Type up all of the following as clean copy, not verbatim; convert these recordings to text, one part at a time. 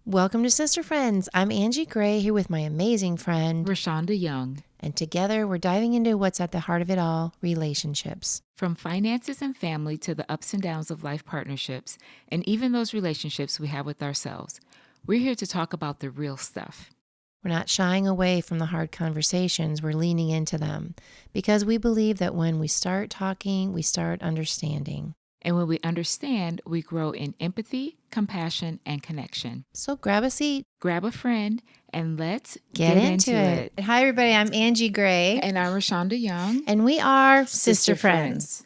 Welcome to Sister Friends. I'm Angie Gray here with my amazing friend, Rashonda Young. And together we're diving into what's at the heart of it all, relationships. From finances and family to the ups and downs of life partnerships, and even those relationships we have with ourselves. We're here to talk about the real stuff. We're not shying away from the hard conversations, we're leaning into them because we believe that when we start talking, we start understanding. And when we understand, we grow in empathy, compassion, and connection. So grab a seat, grab a friend, and let's get into it. Hi, everybody. I'm Angie Gray. And I'm Rashonda Young. And we are Sister Friends.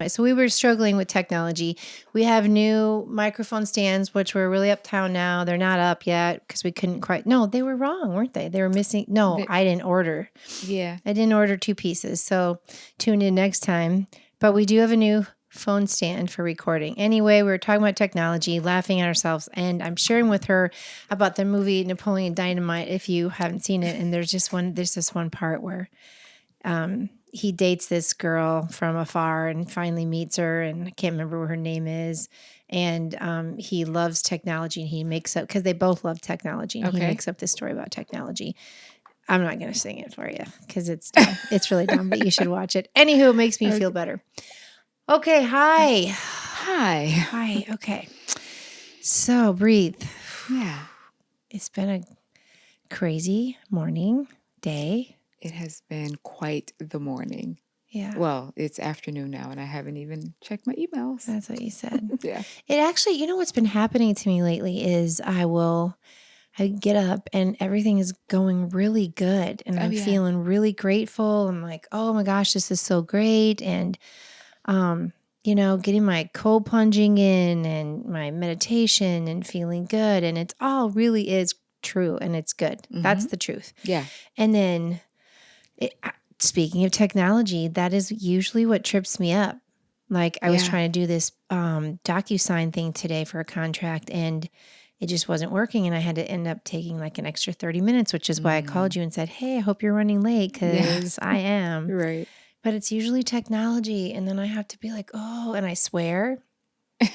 So we were struggling with technology. We have new microphone stands, which were really uptown now. They're not up yet because we couldn't quite. No, they were wrong, weren't they? They were missing. No, I didn't order. Yeah. I didn't order 2 pieces. So tune in next time. But we do have a new phone stand for recording. Anyway, we were talking about technology, laughing at ourselves. And I'm sharing with her about the movie Napoleon Dynamite, if you haven't seen it. And there's this one part where he dates this girl from afar and finally meets her, and I can't remember what her name is. And he loves technology, and he makes up, because they both love technology, and he makes up this story about technology. I'm not going to sing it for you because it's dumb. It's really dumb, but you should watch it. Anywho, it makes me feel better. Okay, hi. Hi, okay. So breathe. Yeah. It's been a crazy morning, day. It has been quite the morning. Yeah. Well, it's afternoon now, and I haven't even checked my emails. That's what you said. Yeah. It actually, you know what's been happening to me lately is I get up and everything is going really good, and I'm feeling really grateful. I'm like, oh my gosh, this is so great. And, getting my cold plunging in and my meditation and feeling good. And it's all really is true and it's good. Mm-hmm. That's the truth. Yeah. And then speaking of technology, that is usually what trips me up. Like I was trying to do this DocuSign thing today for a contract, and it just wasn't working. And I had to end up taking like an extra 30 minutes, which is why I called you and said, hey, I hope you're running late, because I am. Right. But it's usually technology. And then I have to be like, oh, and I swear. I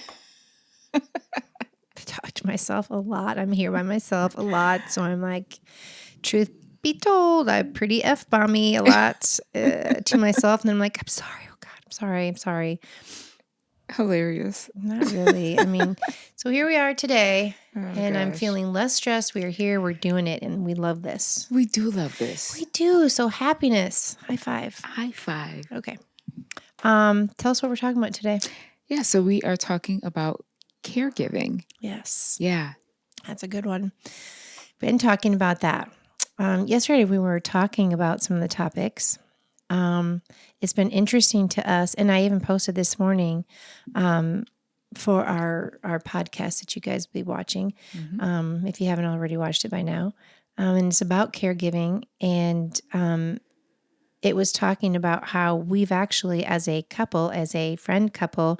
talk to myself a lot. I'm here by myself a lot. So I'm like, truth be told, I pretty F-bomb-y a lot to myself. And then I'm like, I'm sorry. Oh God, I'm sorry. Hilarious. Not really. I mean, so here we are today, and I'm feeling less stressed. We are here. We're doing it, and we love this. We do love this. We do. So happiness. High five. High five. Okay. Tell us what we're talking about today. Yeah, so we are talking about caregiving. Yes. Yeah. That's a good one. Been talking about that. Yesterday, we were talking about some of the topics. It's been interesting to us, and I even posted this morning for our podcast that you guys will be watching, if you haven't already watched it by now. And it's about caregiving, and it was talking about how we've actually, as a couple, as a friend couple,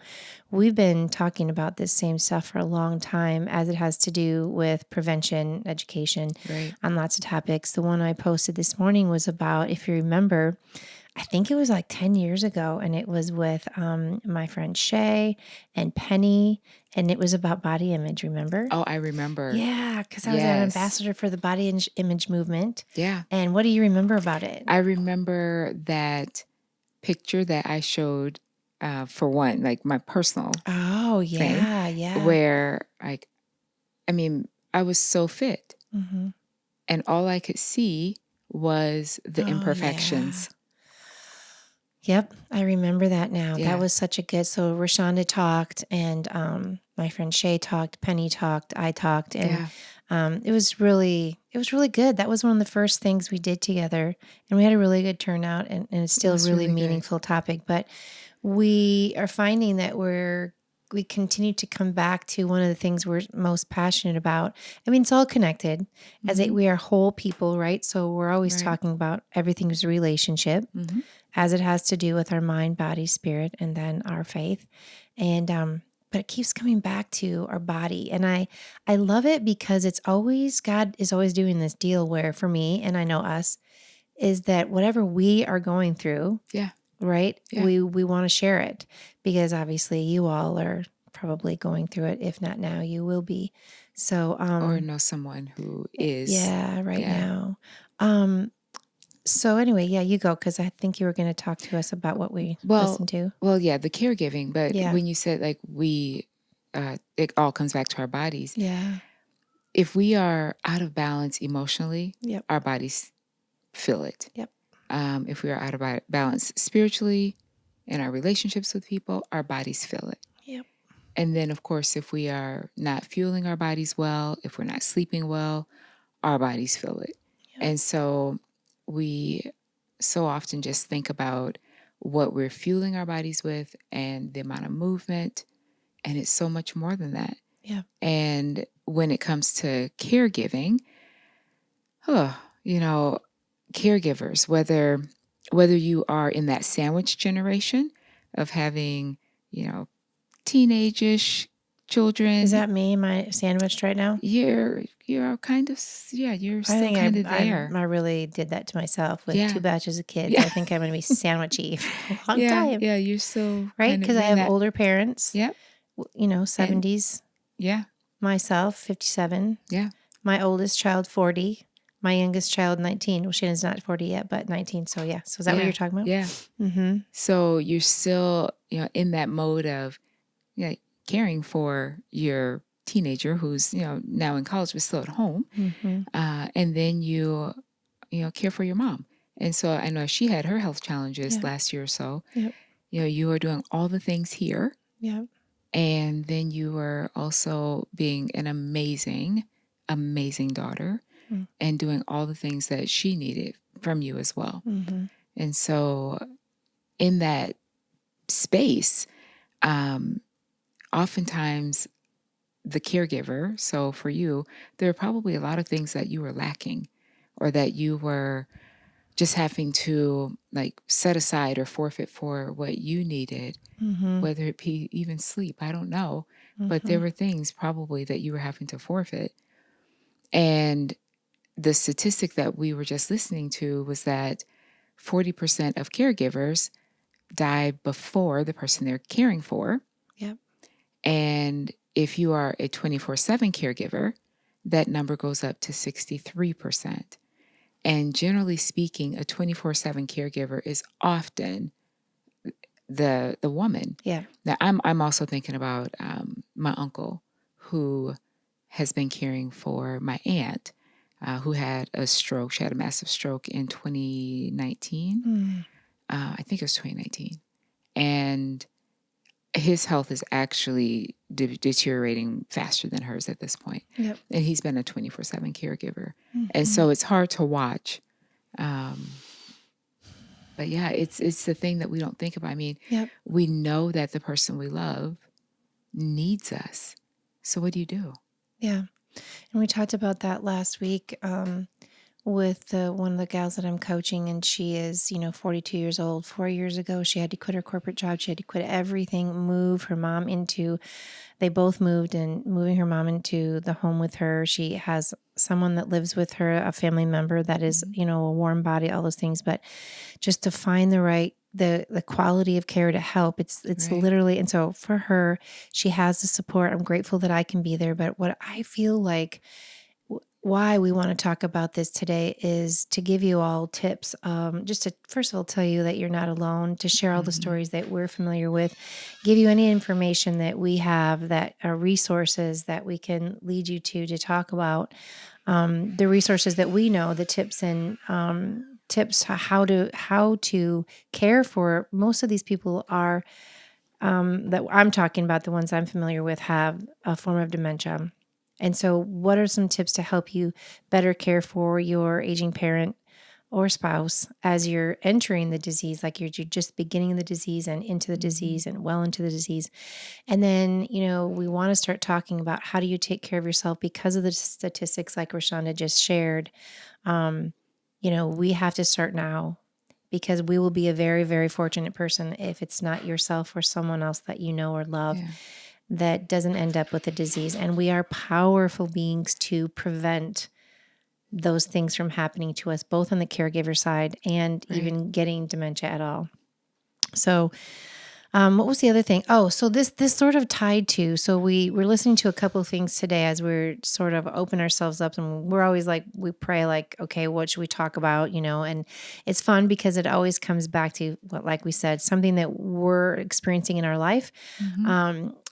we've been talking about this same stuff for a long time, as it has to do with prevention, education, on lots of topics. The one I posted this morning was about, if you remember, I think it was like 10 years ago, and it was with my friend Shay and Penny, and it was about body image, remember? Oh, I remember. Yeah, because I was an ambassador for the body image movement. Yeah. And what do you remember about it? I remember that picture that I showed, for one, like my personal thing, where I was so fit, and all I could see was the imperfections. Yeah. Yep, I remember that now. Yeah. That was such a good. So Rashonda talked, and my friend Shay talked, Penny talked, I talked, and it was really good. That was one of the first things we did together, and we had a really good turnout, and it's still a really meaningful topic. But we are finding that we continue to come back to one of the things we're most passionate about. I mean, it's all connected, as we are whole people, right? So we're always talking about everything is a relationship, as it has to do with our mind, body, spirit, and then our faith. And but it keeps coming back to our body. And I love it because God is always doing this deal where, for me, and I know us, is that whatever we are going through, right? Yeah. We want to share it because obviously you all are probably going through it. If not now, you will be. So, Or know someone who is. yeah, right Yeah. now. So anyway, yeah, you go because I think you were going to talk to us about what we listened to. Well, yeah, the caregiving. But Yeah. when you said like it all comes back to our bodies. Yeah. If we are out of balance emotionally, Yep. our bodies feel it. Yep. If we are out of balance spiritually in our relationships with people, our bodies feel it. Yep. And then, of course, if we are not fueling our bodies well, if we're not sleeping well, our bodies feel it. Yep. And so we so often just think about what we're fueling our bodies with and the amount of movement. And it's so much more than that. Yeah. And when it comes to caregiving, caregivers, whether you are in that sandwich generation of having, teenage-ish children. Is that me? Am I sandwiched right now? You're kind of, you're still kind of there. I really did that to myself with 2 batches of kids. Yeah. I think I'm going to be sandwichy for a long Yeah, time. yeah, you're still right? Because I have older parents. Yep. 70s. Yeah. Myself, 57. Yeah. My oldest child, 40. My youngest child, 19. Well, Shannon's not 40 yet, but 19. So yeah. So is that what you're talking about? Yeah. Mm-hmm. So you're still, in that mode of, caring for your teenager who's, now in college but still at home. Mm-hmm. And then you care for your mom. And so I know she had her health challenges last year or so. Yep. You are doing all the things here. Yep. And then you were also being an amazing, amazing daughter and doing all the things that she needed from you as well. Mm-hmm. And so in that space, oftentimes the caregiver, so for you, there are probably a lot of things that you were lacking or that you were just having to like set aside or forfeit for what you needed, whether it be even sleep, I don't know. But there were things probably that you were having to forfeit. And the statistic that we were just listening to was that 40% of caregivers die before the person they're caring for. Yep. And if you are a 24/7 caregiver, that number goes up to 63%. And generally speaking, a 24/7 caregiver is often the woman. Yeah. Now, I'm also thinking about my uncle who has been caring for my aunt who had a stroke. She had a massive stroke in 2019. I think it was 2019. And his health is actually deteriorating faster than hers at this point. Yep. And he's been a 24/7 caregiver. And so it's hard to watch. But yeah, it's the thing that we don't think about. I mean, we know that the person we love needs us. So what do you do? Yeah. And we talked about that last week with one of the gals that I'm coaching, and she is, 42 years old. 4 years ago, she had to quit her corporate job. She had to quit everything, move her mom they both moved, and moving her mom into the home with her. She has someone that lives with her, a family member that is, a warm body, all those things. But just to find the quality of care to help, it's right. Literally, and so for her, she has the support. I'm grateful that I can be there. But what I feel like, why we want to talk about this today is to give you all tips, just to first of all tell you that you're not alone, to share all the stories that we're familiar with, give you any information that we have that are resources that we can lead you to talk about the resources that we know, the tips and tips how to care for. Most of these people are that I'm talking about, the ones I'm familiar with, have a form of dementia. And so what are some tips to help you better care for your aging parent or spouse as you're entering the disease, like you're just beginning the disease and into the disease and well into the disease? And then, we want to start talking about how do you take care of yourself because of the statistics like Rashonda just shared. We have to start now, because we will be a very, very fortunate person if it's not yourself or someone else that you know or love. Yeah. That doesn't end up with a disease. And we are powerful beings to prevent those things from happening to us, both on the caregiver side and even getting dementia at all. So what was the other thing? Oh, so this sort of tied to, so we're listening to a couple of things today as we're sort of open ourselves up, and we're always like, we pray like, okay, what should we talk about? And it's fun because it always comes back to what, like we said, something that we're experiencing in our life.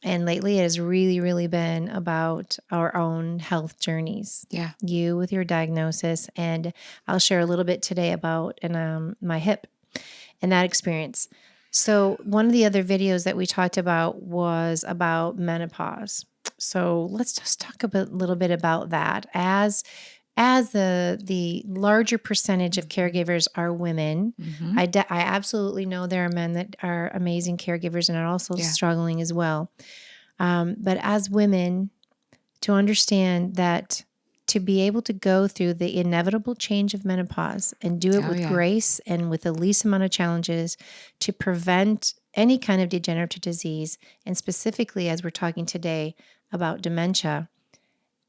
And lately it has really, really been about our own health journeys. Yeah. You with your diagnosis. And I'll share a little bit today about my hip and that experience. So one of the other videos that we talked about was about menopause. So let's just talk a little bit about that. As the larger percentage of caregivers are women, I absolutely know there are men that are amazing caregivers and are also struggling as well. But as women, to understand that to be able to go through the inevitable change of menopause and do it with grace and with the least amount of challenges to prevent any kind of degenerative disease, and specifically as we're talking today about dementia,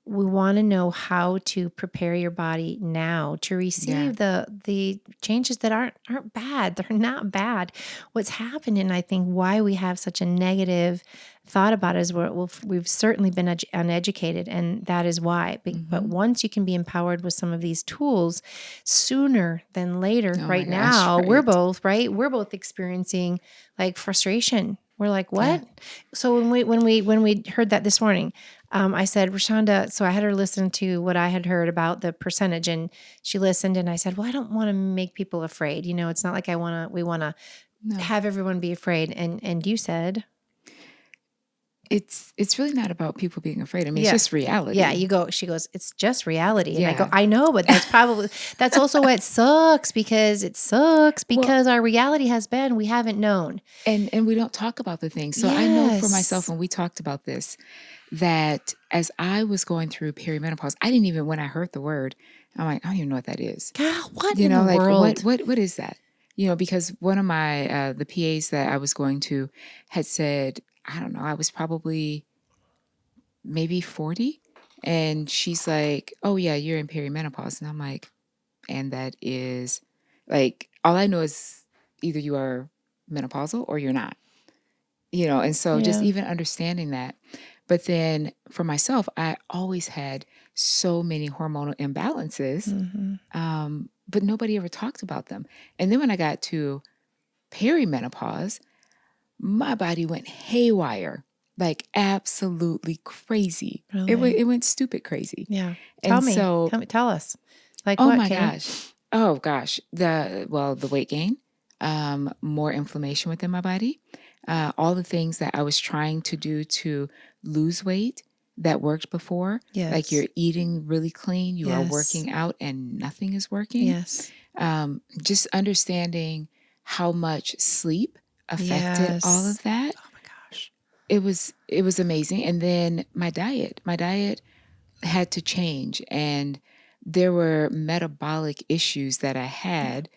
we want to know how to prepare your body now to receive the changes that aren't bad. They're not bad. What's happened, and I think why we have such a negative thought about it is we've certainly been uneducated, and that is why. But once you can be empowered with some of these tools, sooner than later, now, we're both experiencing like frustration. We're like, what? Yeah. So when we heard that this morning, I said, Rashonda, so I had her listen to what I had heard about the percentage, and she listened, and I said, well, I don't want to make people afraid. It's not like we want to have everyone be afraid. And you said, it's really not about people being afraid. I mean, it's just reality. Yeah, she goes, it's just reality. And I go, I know, but that's also why it sucks, because our reality has been, we haven't known. And we don't talk about the things. So I know for myself, when we talked about this, that as I was going through perimenopause, I didn't even, when I heard the word, I'm like, I don't even know what that is. God, what in the world? What is that? Because one of my, the PAs that I was going to had said, I don't know, I was probably maybe 40. And she's like, oh yeah, you're in perimenopause. And I'm like, and that is like, all I know is either you are menopausal or you're not, and so just even understanding that. But then for myself, I always had so many hormonal imbalances, but nobody ever talked about them. And then when I got to perimenopause, my body went haywire, like absolutely crazy. Really? It went stupid crazy. Yeah. Tell us. Like, oh what, my Kim? gosh. Oh gosh. The weight gain, more inflammation within my body, all the things that I was trying to do to lose weight that worked before. Yes. Like you're eating really clean, you are working out, and nothing is working. Yes. Just understanding how much sleep affected all of that. Oh my gosh. It was amazing. And then my diet had to change, and there were metabolic issues that I had.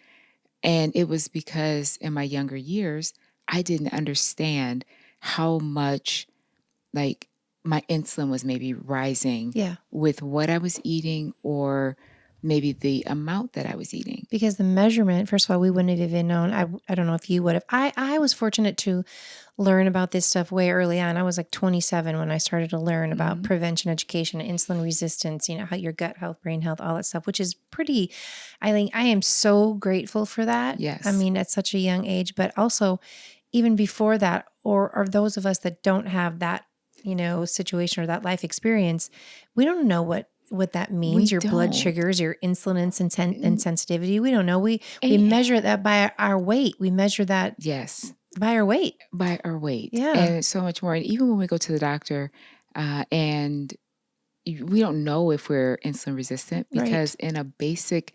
And it was because in my younger years, I didn't understand how much like my insulin was maybe rising with what I was eating, or maybe the amount that I was eating. Because the measurement, first of all, we wouldn't have even known. I don't know if you would have. I was fortunate to learn about this stuff way early on. I was like 27 when I started to learn about prevention education, insulin resistance, how your gut health, brain health, all that stuff, which is pretty, I think I am so grateful for that. Yes. I mean, at such a young age, but also even before that, or those of us that don't have that, situation or that life experience, we don't know what that means. Your blood sugars, your insulin and sensitivity. We don't know. We measure that by our weight. We measure that. Yes. By our weight. By our weight. Yeah. And so much more. And even when we go to the doctor, and we don't know if we're insulin resistant, because in a basic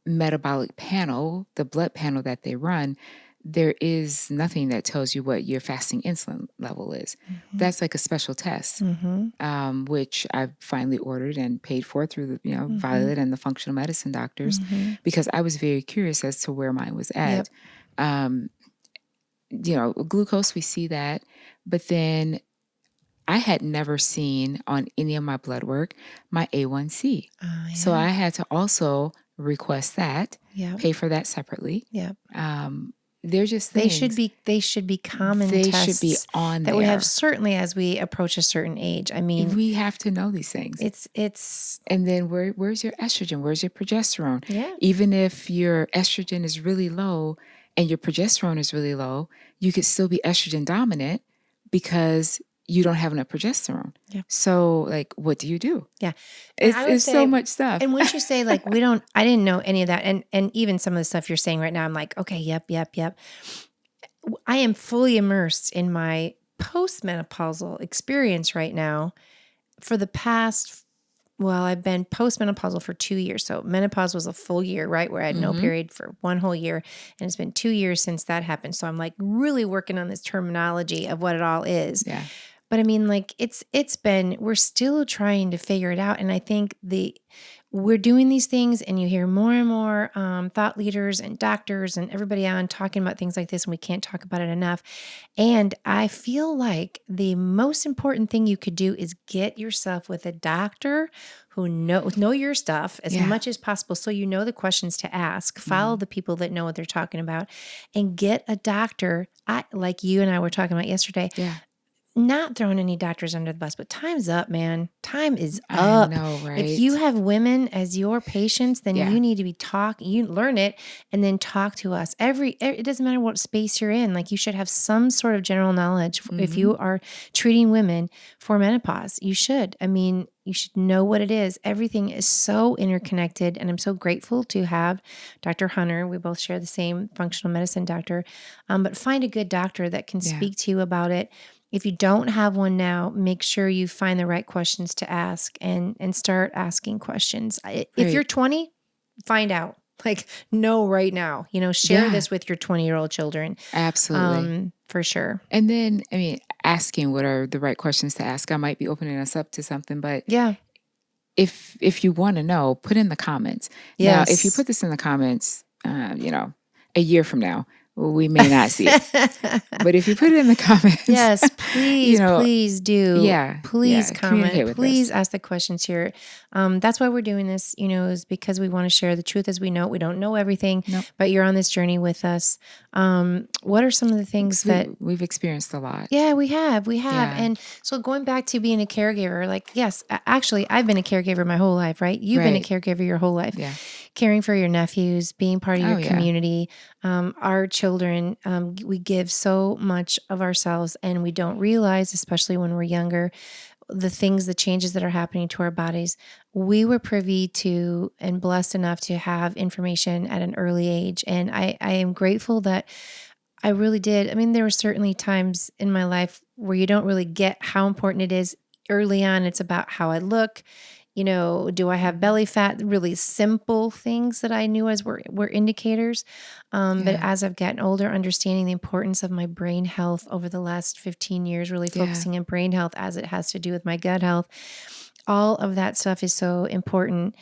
metabolic panel, the blood panel that they run, there is nothing that tells you what your fasting insulin level is. That's like a special test, which I finally ordered and paid for through the Violet and the functional medicine doctors, because I was very curious as to where mine was at. Glucose, we see that, but then I had never seen on any of my blood work my A1C. So I had to also request that, pay for that separately. they're just They things. should be common They tests should be on that we have, there. certainly as we approach a certain age. I mean, We have to know these things. it's And then where's your estrogen? Where's your progesterone? yeah. Even if your estrogen is really low and your progesterone is really low, you could still be estrogen dominant because you don't have enough progesterone. Yeah. So, like, what do you do? Yeah. And I would It's say, so much stuff. and once you say like, I didn't know any of that. And even some of the stuff you're saying right now, I'm like, okay, yep. I am fully immersed in my postmenopausal experience right now for the past, well, I've been postmenopausal for 2 years. So menopause was a full year, right? Where I had no period for one whole year. And it's been 2 years since that happened. So I'm like really working on this terminology of what it all is. Yeah. But I mean, like we're still trying to figure it out. And I think we're doing these things, and you hear more and more thought leaders and doctors and everybody on talking about things like this, and we can't talk about it enough. And I feel like the most important thing you could do is get yourself with a doctor who know your stuff as much as possible, so you know the questions to ask. Follow the people that know what they're talking about, and get a doctor. Like you and I were talking about yesterday. Yeah. Not throwing any doctors under the bus, but time's up, man. Time is I up. know, right? If you have women as your patients, then you need to be you learn it and then talk to us. It doesn't matter what space you're in. Like, you should have some sort of general knowledge. If you are treating women for menopause, you should. I mean, you should know what it is. Everything is so interconnected, and I'm so grateful to have Dr. Hunter. We both share the same functional medicine doctor, but find a good doctor that can speak to you about it. If you don't have one now, make sure you find the right questions to ask and start asking questions. If you're 20, find out. Like, know right now. Share this with your 20-year-old children. Absolutely. For sure. And then, I mean, asking what are the right questions to ask. I might be opening us up to something, but yeah. If you want to know, put in the comments. Yes. Now, if you put this in the comments, a year from now, we may not see it. But if you put it in the comments, yes, please, please do. Yeah. Please comment. With Please ask the questions here. That's why we're doing this, is because we want to share the truth as we know it. We don't know everything, but you're on this journey with us. What are some of the things that we've experienced a lot? Yeah, we have. Yeah. And so going back to being a caregiver, like, yes, actually, I've been a caregiver my whole life, right? You've been a caregiver your whole life. Yeah. Caring for your nephews, being part of your community, our children, we give so much of ourselves, and we don't realize, especially when we're younger, the changes that are happening to our bodies. We were privy to and blessed enough to have information at an early age. And I am grateful that I really did. I mean, there were certainly times in my life where you don't really get how important it is. Early on, it's about how I look. Do I have belly fat? Really simple things that I knew as were indicators. But as I've gotten older, understanding the importance of my brain health over the last 15 years, really focusing on brain health as it has to do with my gut health, all of that stuff is so important,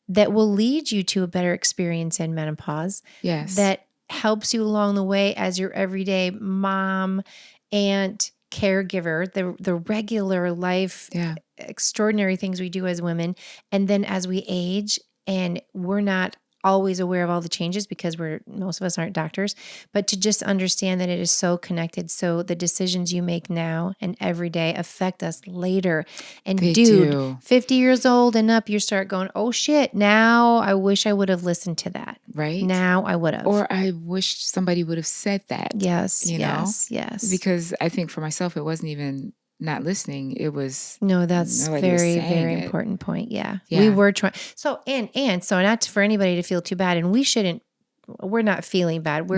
that will lead you to a better experience in menopause. Yes. That helps you along the way as your everyday mom, aunt, caregiver, the regular life, extraordinary things we do as women. And then as we age, and we're not always aware of all the changes because most of us aren't doctors, but to just understand that it is so connected. So the decisions you make now and every day affect us later. And they do. 50 years old and up, you start going, oh shit, now I wish I would have listened to that. Right. Now I would have. Or I wish somebody would have said that. Yes. Yes. Because I think for myself, it wasn't even not listening. It was that's very, very important point. Yeah. We were trying. So, and so not for anybody to feel too bad, and we're not feeling bad.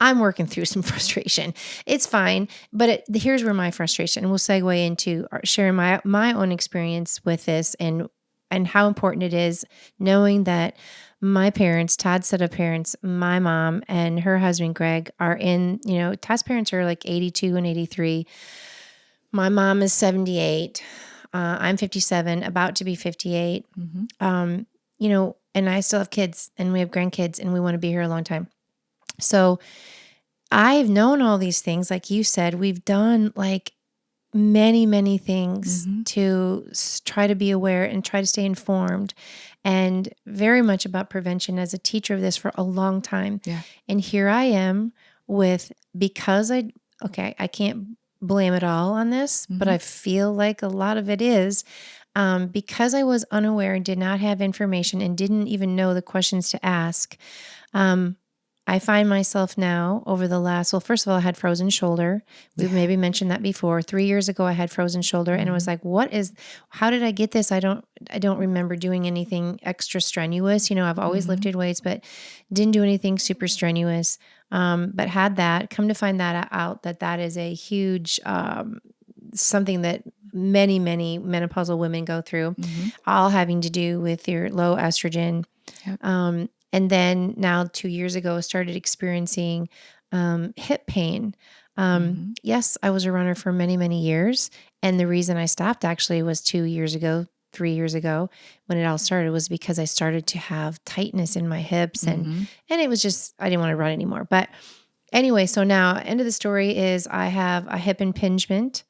I'm working through some frustration. It's fine. But here's where my frustration, and we'll segue into sharing my own experience with this and how important it is knowing that my parents, Todd's set of parents, my mom and her husband, Greg, are in, Todd's parents are like 82 and 83. My mom is 78. I'm 57, about to be 58. And I still have kids, and we have grandkids, and we want to be here a long time. So I've known all these things. Like you said, we've done like many, many things to try to be aware and try to stay informed, and very much about prevention as a teacher of this for a long time. Yeah. And here I am because I can't blame it all on this, but I feel like a lot of it is because I was unaware and did not have information and didn't even know the questions to ask. I find myself now over the last, well, first of all, I had frozen shoulder. We've maybe mentioned that before. 3 years ago, I had frozen shoulder and it was like, how did I get this? I don't remember doing anything extra strenuous. I've always lifted weights, but didn't do anything super strenuous. But had that, come to find that out, that is a huge, something that many, many menopausal women go through, all having to do with your low estrogen. Yep. And then now 2 years ago, started experiencing hip pain. Yes, I was a runner for many, many years. And the reason I stopped actually was 2 years ago, 3 years ago, when it all started, was because I started to have tightness in my hips. And it was just, I didn't want to run anymore. But anyway, so now end of the story is I have a hip impingement.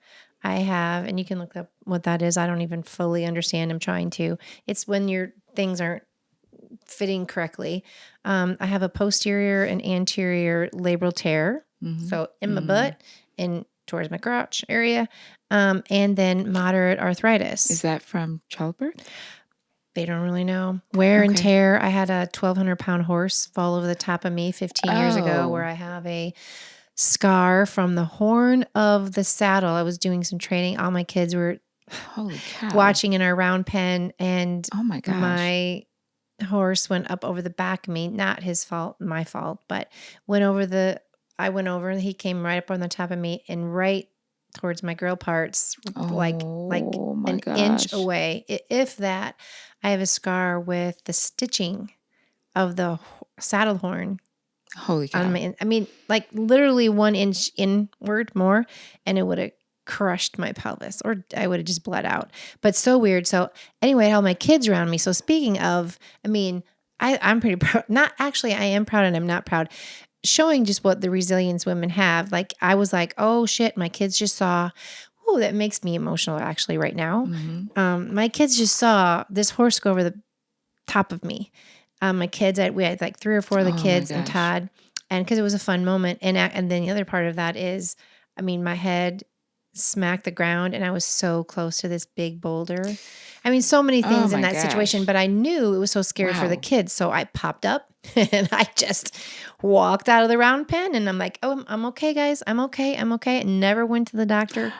And you can look up what that is. I don't even fully understand. I'm trying to. It's when your things aren't fitting correctly. I have a posterior and anterior labral tear. So in my butt and towards my crotch area. And then moderate arthritis. Is that from childbirth? They don't really know. Wear and tear. I had a 1,200-pound horse fall over the top of me 15 years ago, where I have a scar from the horn of the saddle. I was doing some training. All my kids were watching in our round pen, and my horse went up over the back of me. Not his fault, my fault, but I went over and he came right up on the top of me and right towards my grill parts, like an inch away. If that, I have a scar with the stitching of the saddle horn. Holy cow. Like literally 1 inch inward more, and it would have crushed my pelvis, or I would have just bled out. But so weird. So anyway, I had all my kids around me. So speaking of, I'm pretty proud. Not actually, I am proud and I'm not proud. Showing just what the resilience women have. Like I was like, oh shit, my kids just saw. Oh, that makes me emotional actually right now. My kids just saw this horse go over the top of me. My kids, we had like 3 or 4 of the kids and Todd, and because it was a fun moment. And then the other part of that is, my head smacked the ground and I was so close to this big boulder. So many things in that situation, but I knew it was so scary for the kids. So I popped up and I just walked out of the round pen and I'm like, oh, I'm okay, guys. I'm okay. And never went to the doctor.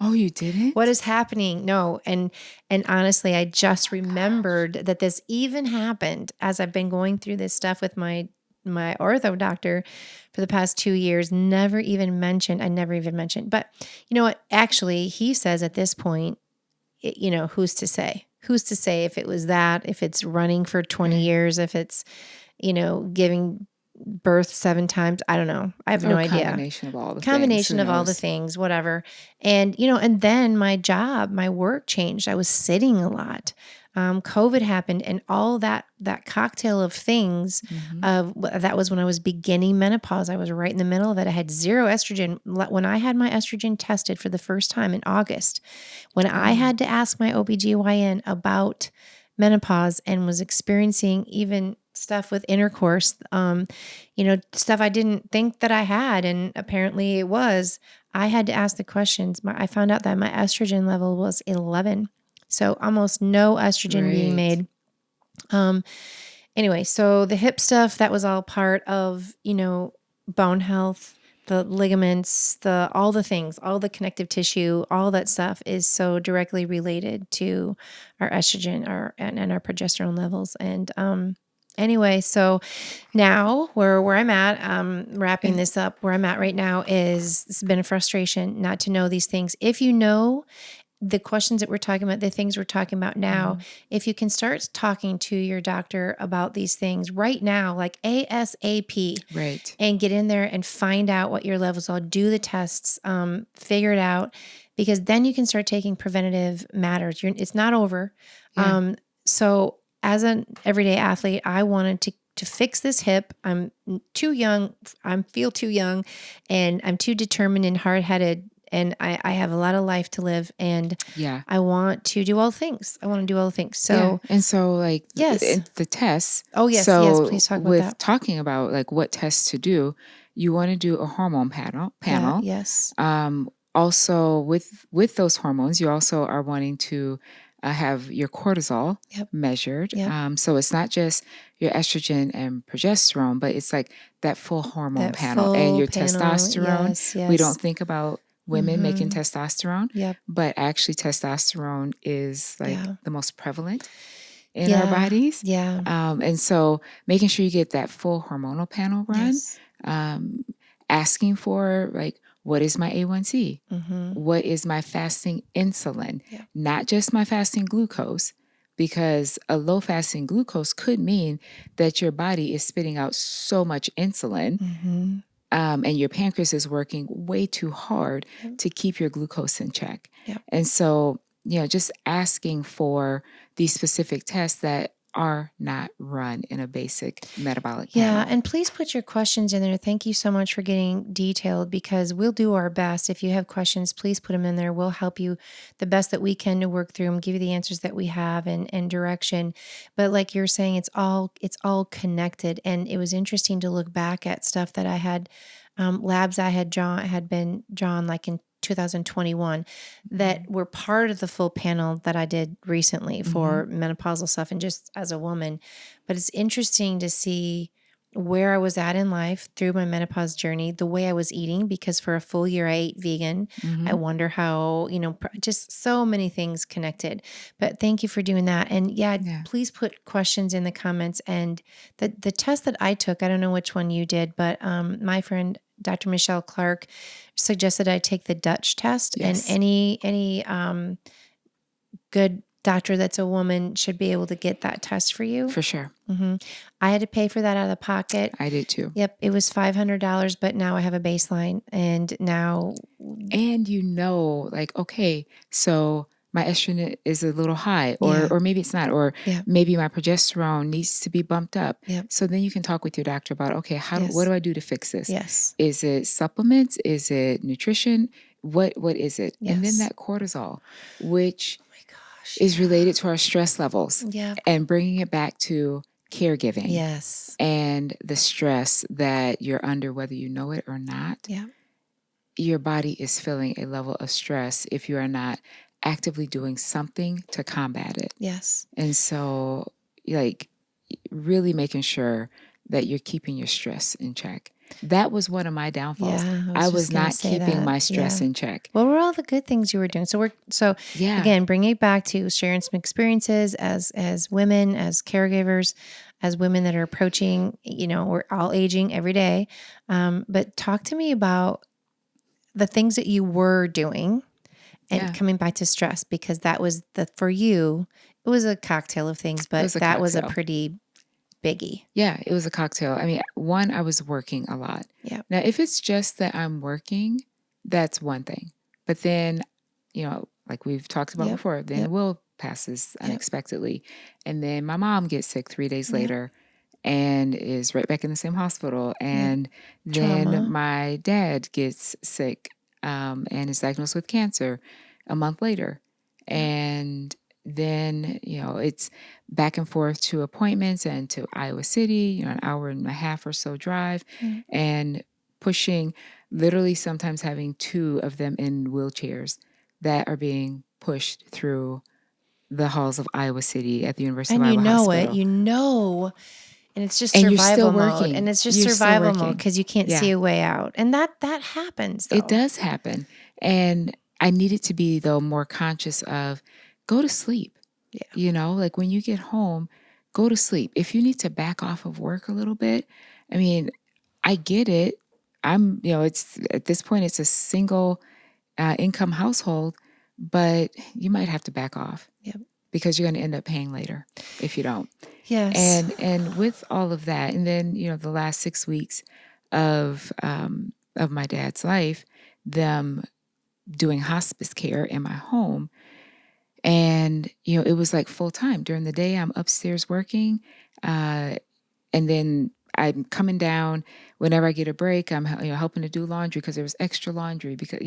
Oh, you didn't? What is happening? No. And honestly, I just remembered that this even happened as I've been going through this stuff with my ortho doctor for the past 2 years. I never even mentioned. But you know what? Actually, he says at this point, who's to say? Who's to say if it was that, if it's running for 20 years, if it's, giving birth 7 times. I don't know. I have no idea. Combination of all the things, whatever. And, and then my work changed. I was sitting a lot. COVID happened and all that cocktail of things, that was when I was beginning menopause. I was right in the middle of it. I had 0 estrogen. When I had my estrogen tested for the first time in August, when I had to ask my OBGYN about menopause and was experiencing even stuff with intercourse, stuff I didn't think that I had. And apparently it was, I had to ask the questions. I found out that my estrogen level was 11. So almost no estrogen being made. Anyway, so the hip stuff, that was all part of, bone health, the ligaments, all the things, all the connective tissue, all that stuff is so directly related to our estrogen, and our progesterone levels. And, anyway, so now where I'm at, wrapping this up, where I'm at right now is, it's been a frustration not to know these things. If you know the questions that we're talking about, the things we're talking about now, if you can start talking to your doctor about these things right now, like ASAP, right, and get in there and find out what your levels are, do the tests, figure it out, because then you can start taking preventative matters. It's not over. Yeah. So as an everyday athlete, I wanted to fix this hip. I'm too young. I feel too young, and I'm too determined and hard-headed. And I have a lot of life to live, and I want to do all things. So, and so like, yes, the tests. Oh yes, so yes. Please talk about that. Talking about like what tests to do, you want to do a hormone panel. Yeah, yes. Also, with those hormones, you also are wanting to have your cortisol measured. So it's not just your estrogen and progesterone, but it's like that full hormone panel and your testosterone. Yes, yes. We don't think about women making Mhm. testosterone, Yep. but actually testosterone is like Yeah. the most prevalent in our bodies. Yeah. And so making sure you get that full hormonal panel run, Yes. asking for like, what is my A1C? Mhm. What is my fasting insulin? Yeah. Not just my fasting glucose, because a low fasting glucose could mean that your body is spitting out so much insulin, Mhm. and your pancreas is working way too hard to keep your glucose in check. Yep. And so, just asking for these specific tests that are not run in a basic metabolic panel. And please put your questions in there. Thank you so much for getting detailed, because we'll do our best. If you have questions, please put them in there. We'll help you the best that we can to work through them, give you the answers that we have, and direction. But like you're saying, it's all connected. And it was interesting to look back at stuff that I had, labs I had been drawn like in 2021 that were part of the full panel that I did recently for menopausal stuff and just as a woman. But it's interesting to see where I was at in life through my menopause journey, the way I was eating, because for a full year I ate vegan. I wonder how, just so many things connected. But thank you for doing that. And please put questions in the comments. And the test that I took, I don't know which one you did, but my friend Dr. Michelle Clark suggested I take the Dutch test. Yes. And any good doctor that's a woman should be able to get that test for you. For sure. I had to pay for that out of the pocket. I did too. Yep. It was $500, but now I have a baseline. And now. And like, okay, so my estrogen is a little high, or maybe it's not, or maybe my progesterone needs to be bumped up. So then you can talk with your doctor about, okay, what do I do to fix this? Yes. Is it supplements? Is it nutrition? What is it? And then that cortisol, which is related to our stress levels, and bringing it back to caregiving. Yes. And the stress that you're under, whether you know it or not. Your body is feeling a level of stress if you are not actively doing something to combat it. Yes. And so, like, really making sure that you're keeping your stress in check. That was one of my downfalls. I was not keeping my stress in check. What were all the good things you were doing? So again, bringing it back to sharing some experiences as women, as caregivers, as women that are approaching, we're all aging every day. But talk to me about the things that you were doing and coming back to stress, because that was for you, it was a cocktail of things, but that was a pretty biggie. Yeah, it was a cocktail. I mean, one, I was working a lot. Yeah. Now, if it's just that I'm working, that's one thing. But then, like we've talked about before, then Will passes unexpectedly. And then my mom gets sick 3 days later and is right back in the same hospital. And then my dad gets sick and is diagnosed with cancer a month later. And then, it's back and forth to appointments and to Iowa City, an hour and a half or so drive, and pushing, literally sometimes having 2 of them in wheelchairs that are being pushed through the halls of Iowa City at the University of Iowa Hospital. And it's just And you're survival still mode. working. And it's just You're still survival mode working. because you can't see a way out. And that happens, though. It does happen. And I needed to be, though, more conscious of go to sleep. Like when you get home, go to sleep. If you need to back off of work a little bit, I mean, I get it. It's at this point, it's a single income household, but you might have to back off because you're going to end up paying later if you don't. Yes. And with all of that, and then, the last 6 weeks of my dad's life, them doing hospice care in my home. And, it was like full time. During the day, I'm upstairs working. And then I'm coming down whenever I get a break. I'm helping to do laundry because there was extra laundry because,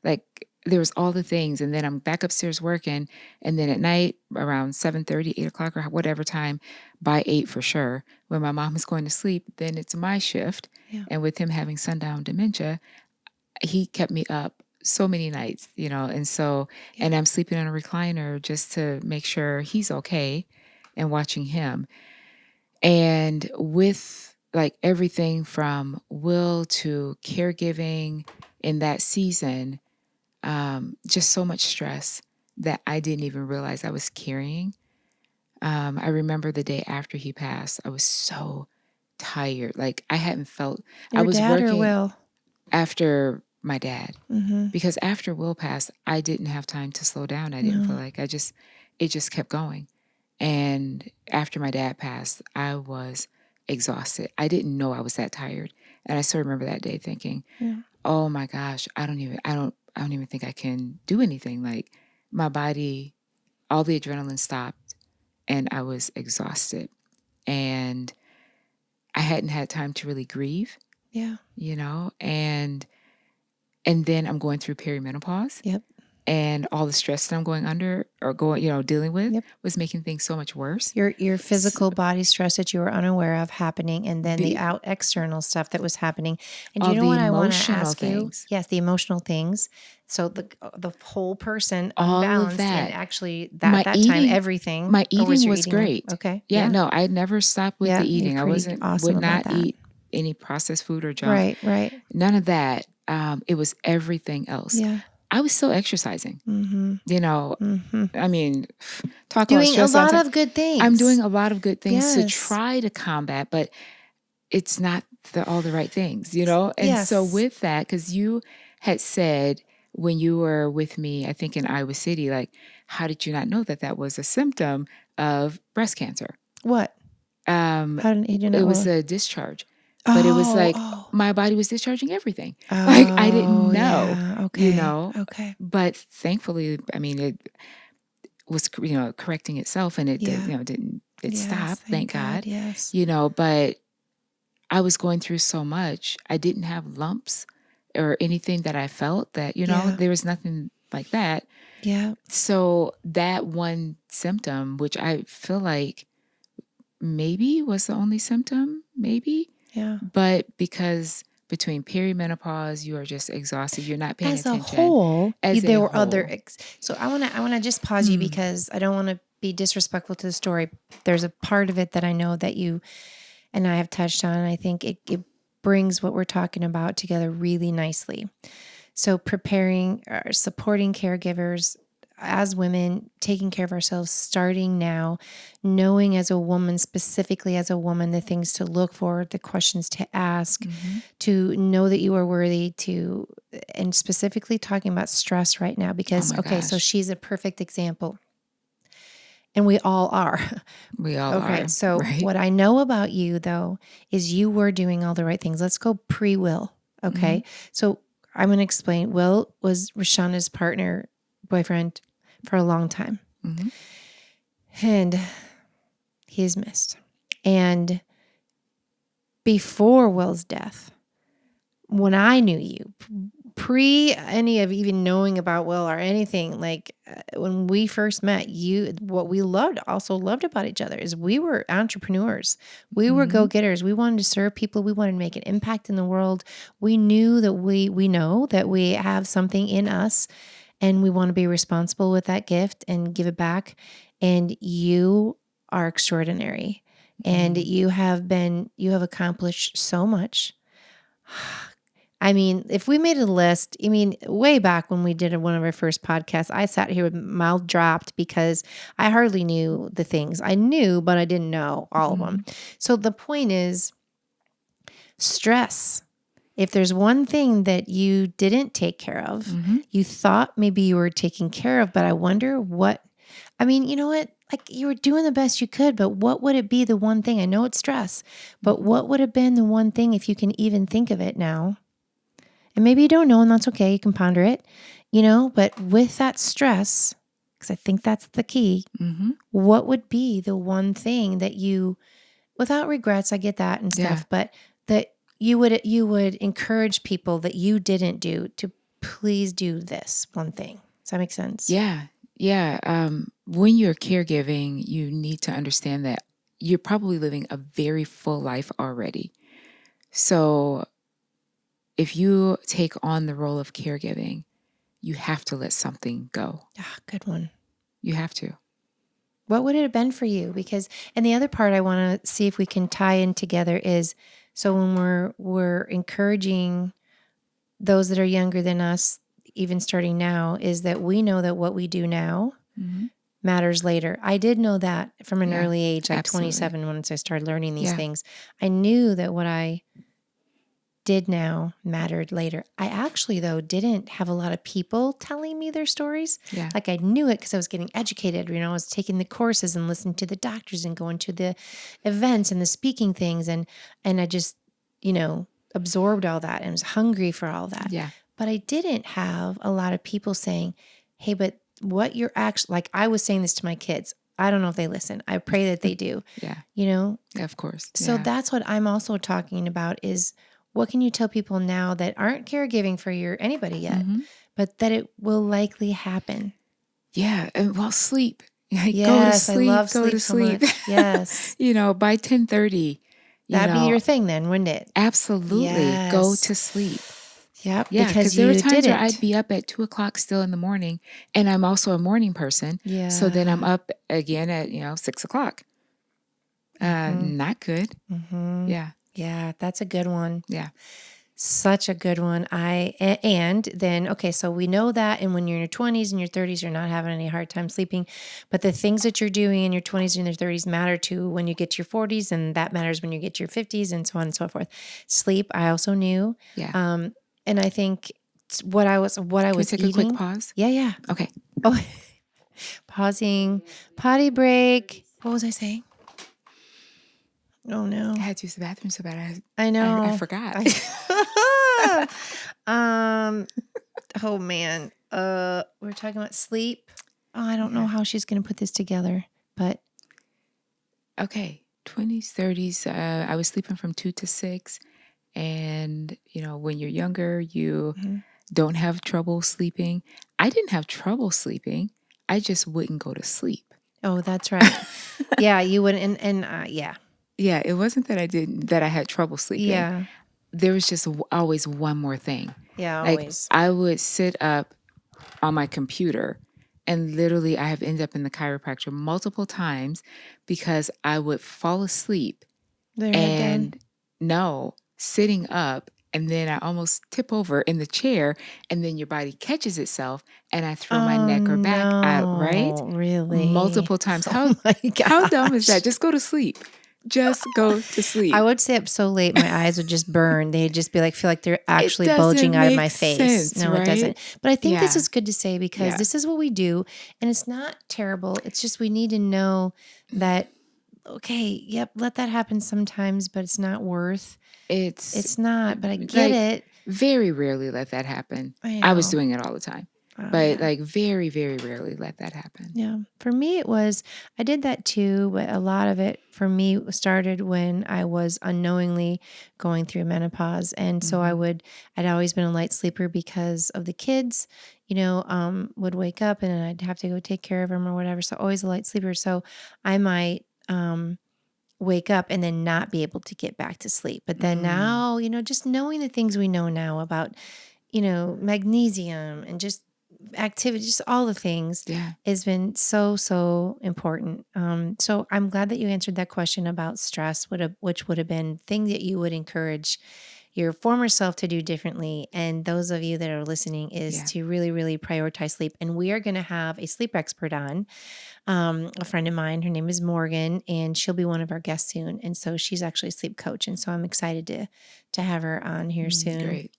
like there was all the things. And then I'm back upstairs working. And then at night around 7:30, 8 o'clock or whatever time, by 8 for sure, when my mom is going to sleep, then it's my shift. Yeah. And with him having sundown dementia, he kept me up so many nights, and so, and I'm sleeping in a recliner just to make sure he's okay and watching him. And with like everything from Will to caregiving in that season, just so much stress that I didn't even realize I was carrying. I remember the day after he passed, I was so tired. Like I hadn't felt, I Your was dad or working Will? after my dad. Mm-hmm. Because after Will passed, I didn't have time to slow down. I didn't feel like it just kept going. And after my dad passed, I was exhausted. I didn't know I was that tired. And I still remember that day thinking, oh my gosh, I don't even think I can do anything. Like my body, all the adrenaline stopped and I was exhausted. And I hadn't had time to really grieve. Yeah. And then I'm going through perimenopause. Yep. And all the stress that I'm going under or dealing with was making things so much worse. Your physical body stress that you were unaware of happening, and then the external stuff that was happening. And do you know what I want to ask you? Yes, the emotional things. So the whole person unbalanced, and actually that time everything. My eating was great. Okay. Yeah. No, I never stopped with the eating. I would not eat any processed food or junk. Right. None of that. It was everything else. Yeah. I was still exercising. I mean, doing a lot of good things. I'm doing a lot of good things to try to combat, but it's not all the right things, And so with that, because you had said when you were with me, I think in Iowa City, like, how did you not know that was a symptom of breast cancer? What? How did you know? It was a discharge. But it was like my body was discharging everything. Like I didn't know, Okay. But thankfully, I mean, it was, correcting itself and it didn't stop. Thank God. Yes. But I was going through so much. I didn't have lumps or anything that I felt that, there was nothing like that. Yeah. So that one symptom, which I feel like maybe was the only symptom, maybe. Yeah. But because between perimenopause, you are just exhausted. You're not paying attention. There were other. So I want to just pause you because I don't want to be disrespectful to the story. There's a part of it that I know that you and I have touched on. And I think it brings what we're talking about together really nicely. So preparing or supporting caregivers as women, taking care of ourselves, starting now, knowing as a woman, specifically as a woman, the things to look for, the questions to ask, to know that you are worthy to, and specifically talking about stress right now, because, so she's a perfect example. And we all are. We all are. Okay, so what I know about you, though, is you were doing all the right things. Let's go pre-Will, okay? So I'm going to explain. Will was Rashana's boyfriend, for a long time. And he is missed. And before Will's death, when I knew you, pre any of even knowing about Will or anything, like when we first met, what we loved about each other is we were entrepreneurs. We were go-getters. We wanted to serve people. We wanted to make an impact in the world. We knew that we know that we have something in us, and we want to be responsible with that gift and give it back. And you are extraordinary. And you have accomplished so much. I mean, if we made a list, way back when we did one of our first podcasts, I sat here with mouth dropped because I hardly knew the things. I knew, but I didn't know all of them. So the point is stress. If there's one thing that you didn't take care of, you thought maybe you were taking care of, but I wonder you know what? Like you were doing the best you could, but what would it be the one thing? I know it's stress, but what would have been the one thing if you can even think of it now? And maybe you don't know, and that's okay. You can ponder it, but with that stress, because I think that's the key, what would be the one thing that you without regrets. I get that and stuff, but that you would encourage people that you didn't do to please do this one thing. Does that make sense? Yeah. Yeah. When you're caregiving, you need to understand that you're probably living a very full life already. So if you take on the role of caregiving, you have to let something go. Good one. You have to. What would it have been for you? Because, and the other part I want to see if we can tie in together is, so when we're encouraging those that are younger than us, even starting now, is that we know that what we do now matters later. I did know that from an early age, like 27, once I started learning these things. I knew that what I did now mattered later. I actually, though, didn't have a lot of people telling me their stories. Yeah. Like I knew it because I was getting educated. I was taking the courses and listening to the doctors and going to the events and the speaking things. And I just, absorbed all that and was hungry for all that. Yeah. But I didn't have a lot of people saying, hey, but what you're actually, like I was saying this to my kids. I don't know if they listen. I pray that they do. Yeah, of course. So that's what I'm also talking about is, what can you tell people now that aren't caregiving for anybody yet, but that it will likely happen? Yeah. And sleep. Yes, go to sleep. I love go sleep to so sleep. much. Yes. By 10:30. That'd be your thing then, wouldn't it? Absolutely. Yes. Go to sleep. Yep. Yeah, because there were you times didn't. where I'd be up at 2:00 still in the morning, and I'm also a morning person. Yeah. So then I'm up again at 6:00. Not good. Yeah. Yeah, that's a good one. Yeah. Such a good one. And then, okay, so we know that. And when you're in your 20s and your 30s, you're not having any hard time sleeping. But the things that you're doing in your 20s and your 30s matter to when you get to your 40s. And that matters when you get to your 50s and so on and so forth. Sleep, I also knew. Yeah. And I think what I was Can we take eating. a quick pause? Yeah. Okay. Oh, pausing. Potty break. What was I saying? Oh, no. I had to use the bathroom so bad. I know. I forgot. Oh man. We're talking about sleep. Oh, I don't know how she's going to put this together, but okay. 20s, 30s. I was sleeping from 2 to 6, and when you're younger, you don't have trouble sleeping. I didn't have trouble sleeping. I just wouldn't go to sleep. Oh, that's right. Yeah, you wouldn't. And yeah. Yeah, it wasn't that I had trouble sleeping. Yeah. There was just always one more thing. Yeah, always. I would sit up on my computer, and literally I have ended up in the chiropractor multiple times because I would fall asleep sitting up, and then I almost tip over in the chair, and then your body catches itself, and I throw my neck or back out, right? Really? Multiple times. How dumb is that? Just go to sleep. Just go to sleep. I would stay up so late, my eyes would just burn. They'd just be feel like they're actually bulging out of my face. No, right? It doesn't. But I think this is good to say because this is what we do, and it's not terrible. It's just we need to know that, okay, yep, let that happen sometimes, but it's not worth. It's not, but I get it. Very rarely let that happen. I was doing it all the time. But very, very rarely let that happen. Yeah. For me, I did that too, but a lot of it for me started when I was unknowingly going through menopause. And so I'd always been a light sleeper because of the kids, would wake up and I'd have to go take care of them or whatever. So always a light sleeper. So I might, wake up and then not be able to get back to sleep. But then now, just knowing the things we know now about, magnesium and just activity, just all the things has been so important. So I'm glad that you answered that question about stress, which would have been things that you would encourage your former self to do differently. And those of you that are listening is to really, really prioritize sleep. And we are going to have a sleep expert on, a friend of mine. Her name is Morgan, and she'll be one of our guests soon. And so she's actually a sleep coach. And so I'm excited to have her on here soon. Great.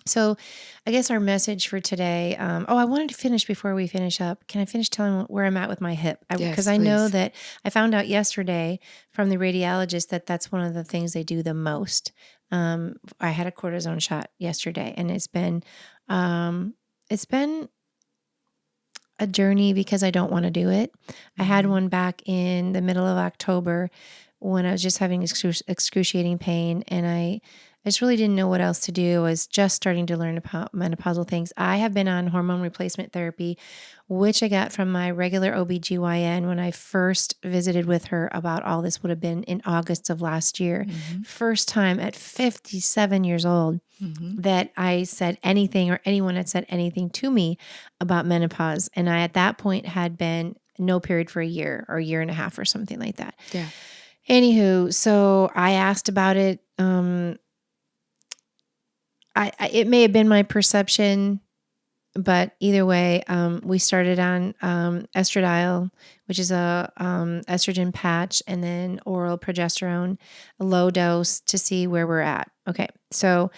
So I guess our message for today, I wanted to finish before we finish up. Can I finish telling where I'm at with my hip? Because I know that I found out yesterday from the radiologist that that's one of the things they do the most. I had a cortisone shot yesterday, and it's been a journey because I don't want to do it. I had one back in the middle of October, when I was just having excruciating pain, and I just really didn't know what else to do. I was just starting to learn about menopausal things. I have been on hormone replacement therapy, which I got from my regular OBGYN when I first visited with her about all this. Would have been in August of last year. First time at 57 years old that I said anything or anyone had said anything to me about menopause. And I, at that point, had been no period for a year or a year and a half or something like that. Yeah. Anywho, so I asked about it. It may have been my perception, but either way, we started on estradiol, which is a estrogen patch, and then oral progesterone, a low dose to see where we're at. Okay, so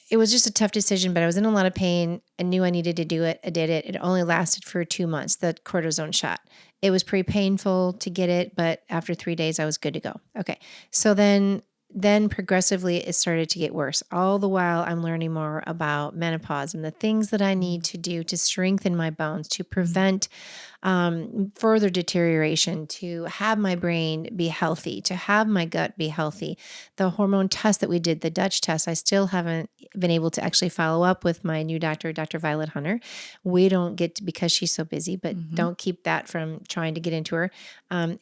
it was just a tough decision, but I was in a lot of pain. I knew I needed to do it. I did it. It only lasted for 2 months, the cortisone shot. It was pretty painful to get it, but after 3 days, I was good to go. Okay. So then progressively it started to get worse. All the while I'm learning more about menopause and the things that I need to do to strengthen my bones, to prevent further deterioration, to have my brain be healthy, to have my gut be healthy. The hormone test that we did, the Dutch test, I still haven't been able to actually follow up with my new doctor, Dr. Violet Hunter. We don't get to, because she's so busy, but don't keep that from trying to get into her.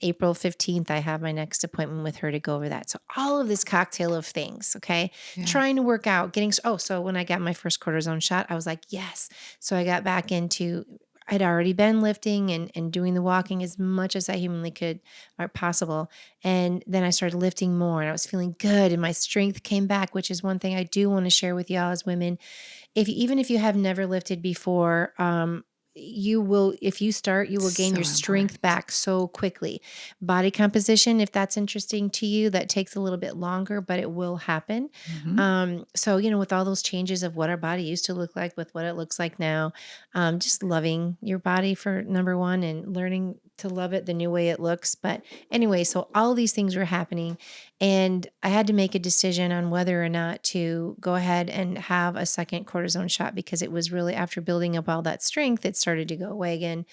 April 15th, I have my next appointment with her to go over that. So all of this cocktail of things, okay? Yeah. Trying to work out, so when I got my first cortisone shot, I was like, yes. So I got back into, I'd already been lifting and doing the walking as much as I humanly could or possible. And then I started lifting more and I was feeling good and my strength came back, which is one thing I do want to share with y'all as women. Even if you have never lifted before, you will, if you start, you will gain your strength back so quickly. Body composition, if that's interesting to you, that takes a little bit longer, but it will happen. So, with all those changes of what our body used to look like with what it looks like now, just loving your body for number one and learning to love it the new way it looks. But anyway, so all these things were happening and I had to make a decision on whether or not to go ahead and have a second cortisone shot because it was really after building up all that strength, it started to go away again.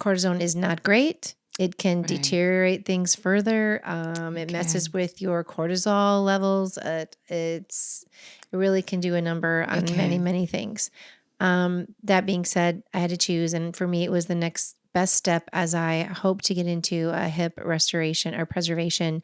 Cortisone is not great. It can deteriorate things further. It messes with your cortisol levels. It really can do a number on many, many things. That being said, I had to choose. And for me, it was the next best step as I hope to get into a hip restoration or preservation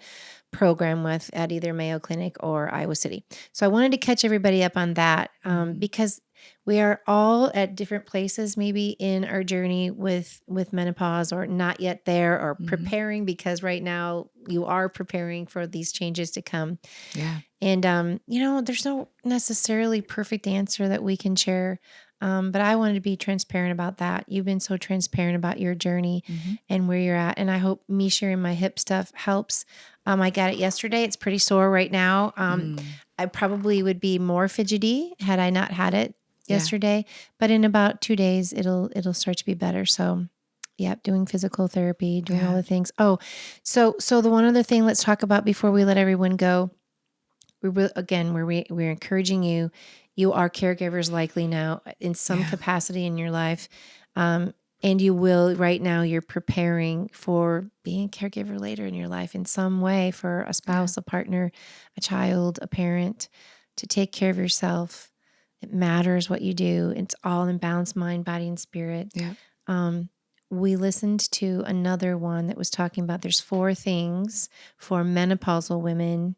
program at either Mayo Clinic or Iowa City. So I wanted to catch everybody up on that because we are all at different places maybe in our journey with menopause or not yet there or preparing because right now you are preparing for these changes to come. Yeah. And, there's no necessarily perfect answer that we can share. But I wanted to be transparent about that. You've been so transparent about your journey and where you're at. And I hope me sharing my hip stuff helps. I got it yesterday. It's pretty sore right now. I probably would be more fidgety had I not had it yesterday, but in about 2 days, it'll start to be better. So doing physical therapy, doing all the things. Oh, so the one other thing let's talk about before we let everyone go. We're encouraging you. You are caregivers likely now in some capacity in your life. And you will right now, you're preparing for being a caregiver later in your life in some way for a spouse, a partner, a child, a parent, to take care of yourself. It matters what you do. It's all in balance, mind, body, and spirit. Yeah. We listened to another one that was talking about there's 4 things for menopausal women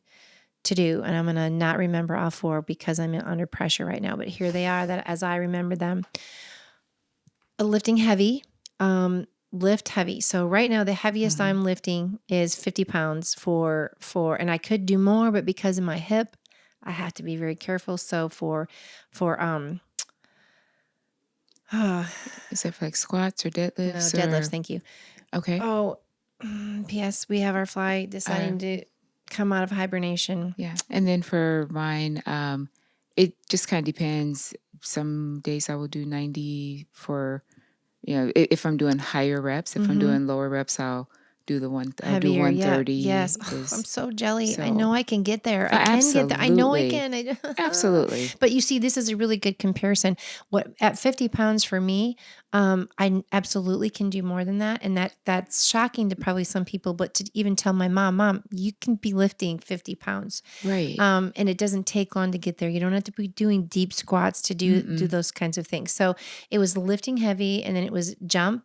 to do. And I'm going to not remember all 4 because I'm under pressure right now, but here they are that as I remember them. Lifting heavy, lift heavy. So right now the heaviest I'm lifting is 50 pounds for, and I could do more, but because of my hip, I have to be very careful. So for is it like squats or deadlifts? No, deadlifts. Thank you. Okay. Oh, P.S. We have our fly deciding to come out of hibernation. Yeah. And then for mine, it just kind of depends. Some days I will do 90 for, if I'm doing higher reps. If I'm doing lower reps, I'll do the one. I do Heavier, yeah. 130. Yes. Oh, I'm so jelly. I So, know I can get there. so I can get there. I know I can. absolutely. But you see, this is a really good comparison. What at 50 pounds for me, absolutely can do more than that. And that's shocking to probably some people, but to even tell my mom, you can be lifting 50 pounds. Right. And it doesn't take long to get there. You don't have to be doing deep squats to do those kinds of things. So it was lifting heavy, and then it was jump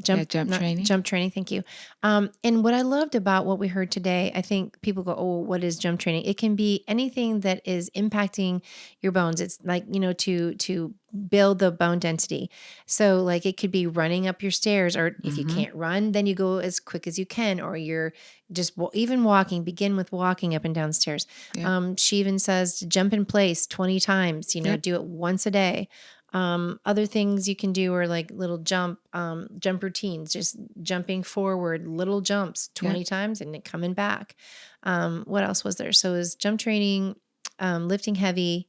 training. Thank you. And what I loved about what we heard today, I think people go, oh, what is jump training? It can be anything that is impacting your bones. It's like, to build the bone density. So like it could be running up your stairs, or if you can't run, then you go as quick as you can, or you're just even walking, begin with walking up and down stairs. Yep. She even says to jump in place 20 times, do it once a day. Other things you can do are like little jump routines, just jumping forward, little jumps 20 times and then coming back. What else was there? So it was jump training, lifting heavy.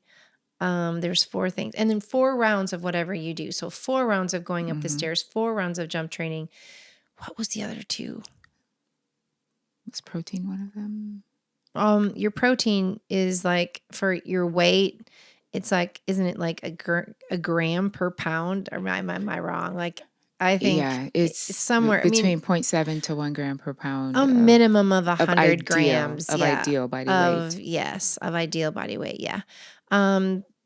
There's 4 things, and then 4 rounds of whatever you do. So 4 rounds of going up the stairs, 4 rounds of jump training. What was the other 2? Was protein one of them? Your protein is like for your weight. It's like, isn't it like a gram per pound? Or am I wrong? Like, I think it's somewhere between 0.7 to 1 gram per pound. A minimum of 100 grams of ideal body weight. Yes, of ideal body weight. Yeah.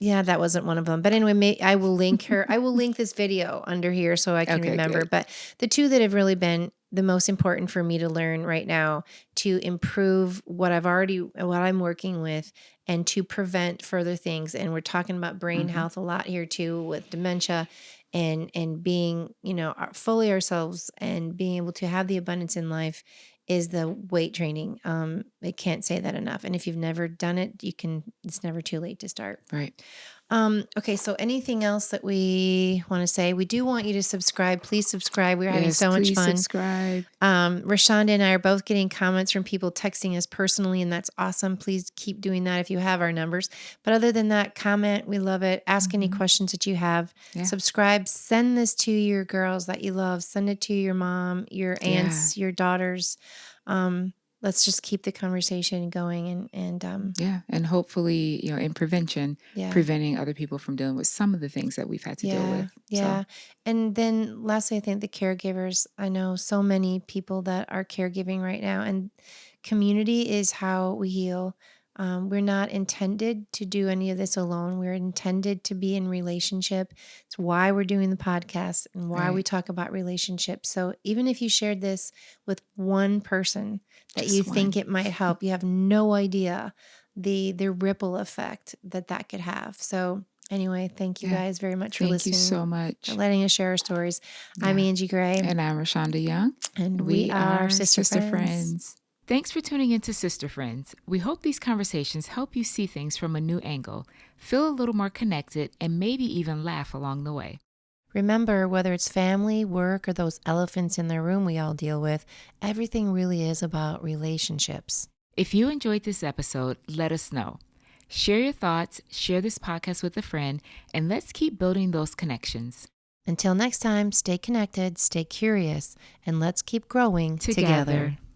Yeah, that wasn't one of them. But anyway, I will link her. I will link this video under here so I can remember. Good. But the 2 that have really been the most important for me to learn right now to improve what I'm working with, and to prevent further things. And we're talking about brain health a lot here too, with dementia and being, fully ourselves and being able to have the abundance in life, is the weight training. I can't say that enough. And if you've never done it, it's never too late to start. Right. Okay. So anything else that we want to say? We do want you to subscribe. Please subscribe. We're having so much fun. Subscribe. Rashonda and I are both getting comments from people texting us personally, and that's awesome. Please keep doing that if you have our numbers. But other than that, comment. We love it. Ask any questions that you have. Yeah. Subscribe. Send this to your girls that you love. Send it to your mom, your aunts, your daughters. Let's just keep the conversation going and hopefully, in prevention, preventing other people from dealing with some of the things that we've had to deal with. Yeah. So. And then lastly, I think the caregivers, I know so many people that are caregiving right now, and community is how we heal. We're not intended to do any of this alone. We're intended to be in relationship. It's why we're doing the podcast and why we talk about relationships. So even if you shared this with one person that you think it might help, you have no idea the ripple effect that could have. So anyway, thank you guys very much for listening. Thank you so much. For letting us share our stories. I'm Angie Gray. And I'm Rashonda Young. And we are Sister Friends. Thanks for tuning in to Sister Friends. We hope these conversations help you see things from a new angle, feel a little more connected, and maybe even laugh along the way. Remember, whether it's family, work, or those elephants in the room we all deal with, everything really is about relationships. If you enjoyed this episode, let us know. Share your thoughts, share this podcast with a friend, and let's keep building those connections. Until next time, stay connected, stay curious, and let's keep growing together.